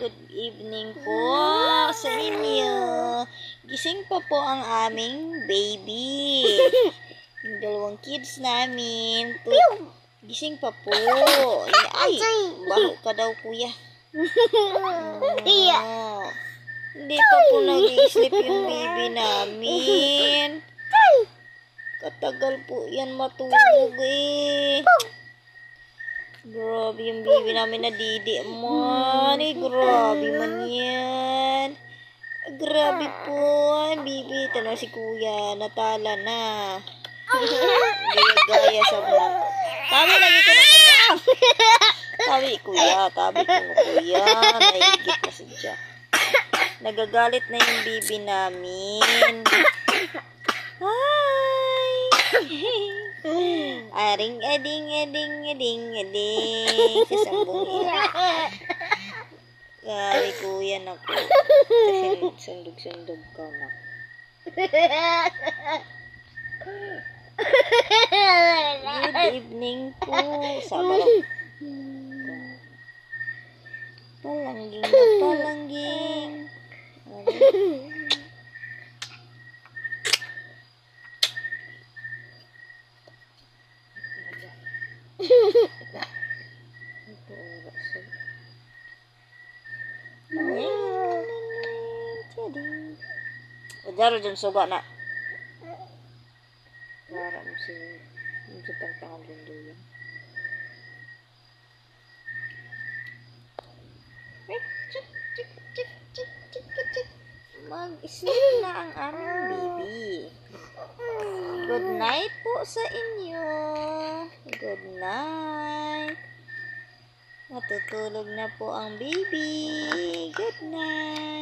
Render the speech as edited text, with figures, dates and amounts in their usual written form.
Good evening po sa inyo. Gising pa po ang aming baby. Yung dalawang kids namin. Gising pa po. Ay, baho ka daw, kuya. Hindi pa po nag-i-sleep yung baby namin. Katagal po yan matulog eh. Grabe yung baby namin na didi man. Grabe man yan. Grabe po. Baby, tanong si kuya. Natala na. Gaya-gaya sa vlog. Tabi lagi ko na kuya. Tabi kuya. Tabi ko na kuya. Nahigit na siya. Nagagalit na yung baby namin. Hi! Aring ading sasambong ina. Grabe kuya na ko. Sundog ka na. Good evening po. Sabar. Palangging na palangging. Jaro dyan suga na. Jaro mo si tangtangan dyan doon. Mag-sleep na ang aming baby. Good night po sa inyo. Good night. Matutulog na po ang baby. Good night.